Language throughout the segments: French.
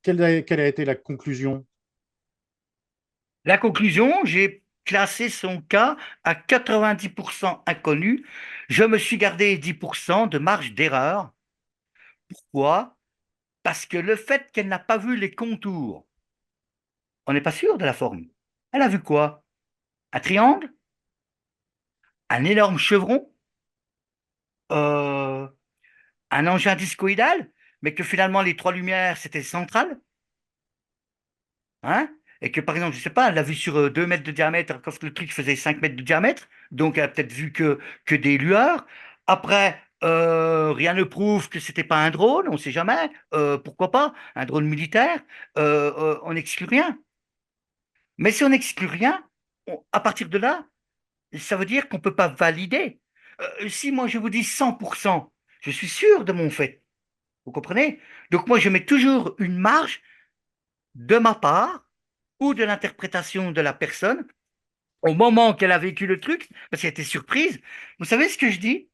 quelle a été la conclusion? La conclusion, j'ai classé son cas à 90% inconnu. Je me suis gardé 10% de marge d'erreur. Pourquoi? Parce que le fait qu'elle n'a pas vu les contours, on n'est pas sûr de la forme. Elle a vu quoi? Un triangle? Un énorme chevron? Euh, un engin discoïdal? Mais que finalement les trois lumières, c'était central? Hein? Et que par exemple, je sais pas, elle l'a vu sur 2 mètres de diamètre, alors que le truc faisait 5 mètres de diamètre, donc elle a peut-être vu que des lueurs. Après, rien ne prouve que c'était pas un drone, on ne sait jamais. Pourquoi pas? Un drone militaire, on n'exclut rien. Mais si on n'exclut rien, à partir de là, ça veut dire qu'on ne peut pas valider. Si moi je vous dis 100%, je suis sûr de mon fait. Vous comprenez? Donc moi je mets toujours une marge de ma part ou de l'interprétation de la personne au moment qu'elle a vécu le truc, parce qu'elle était surprise. Vous savez ce que je dis?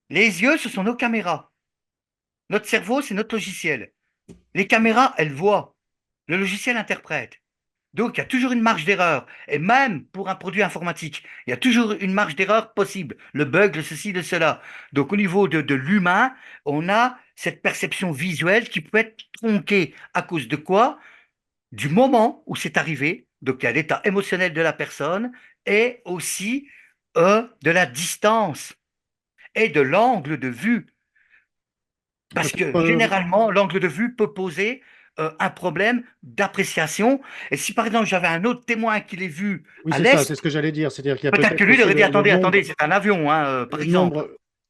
Les yeux, ce sont nos caméras. Notre cerveau, c'est notre logiciel. Les caméras, elles voient. Le logiciel interprète. Donc, il y a toujours une marge d'erreur. Et même pour un produit informatique, il y a toujours une marge d'erreur possible. Le bug, le ceci, le cela. Donc, au niveau de l'humain, on a cette perception visuelle qui peut être tronquée. À cause de quoi? Du moment où c'est arrivé, donc il y a l'état émotionnel de la personne, et aussi de la distance et de l'angle de vue. Parce que Votre, généralement, l'angle de vue peut poser un problème d'appréciation. Et si par exemple j'avais un autre témoin qui l'ait vu oui, à c'est ça, l'est, c'est ce que j'allais dire. C'est-à-dire qu'il y a peut-être que peut-être lui, il aussi aurait dit, le attendez, attendez, nombre, c'est un avion, hein, par le exemple. nombre,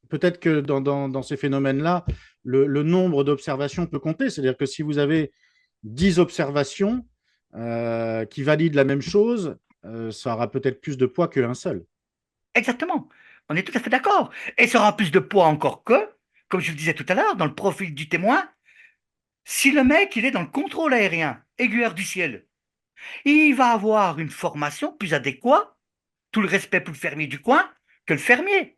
peut-être que dans ces phénomènes-là, le nombre d'observations peut compter. C'est-à-dire que si vous avez 10 observations qui valident la même chose, ça aura peut-être plus de poids qu'un seul. Exactement. On est tout à fait d'accord. Et ça aura plus de poids encore que, comme je le disais tout à l'heure, dans le profil du témoin, si le mec, il est dans le contrôle aérien, aiguilleur du ciel, il va avoir une formation plus adéquate, tout le respect pour le fermier du coin, que le fermier.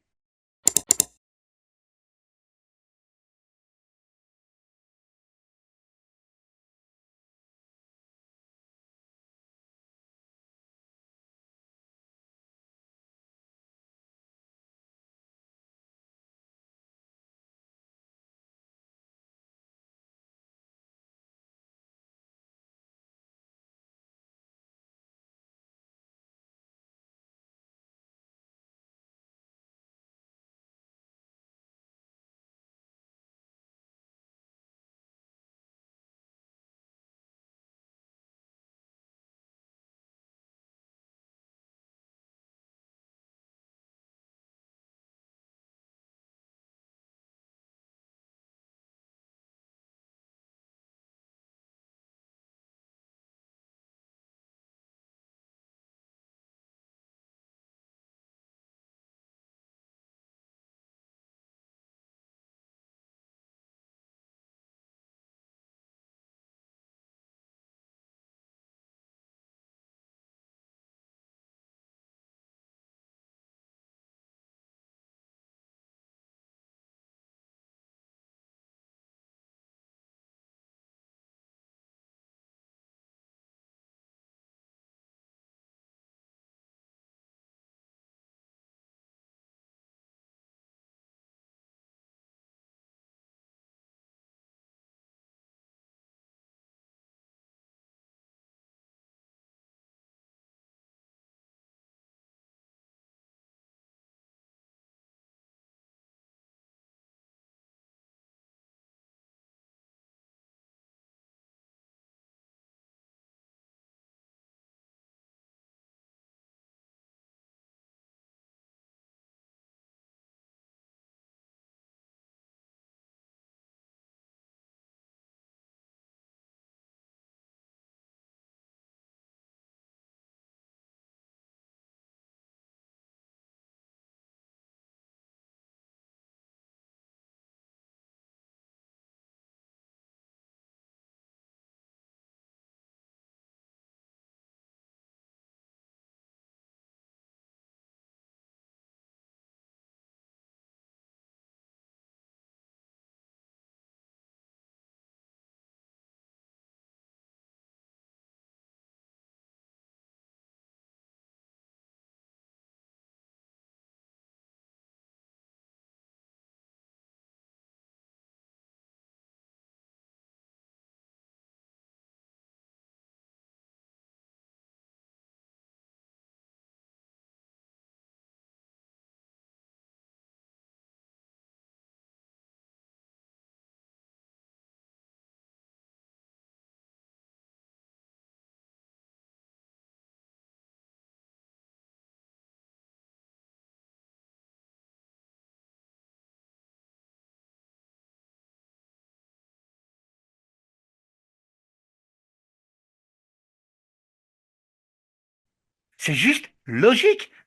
C'est juste logique.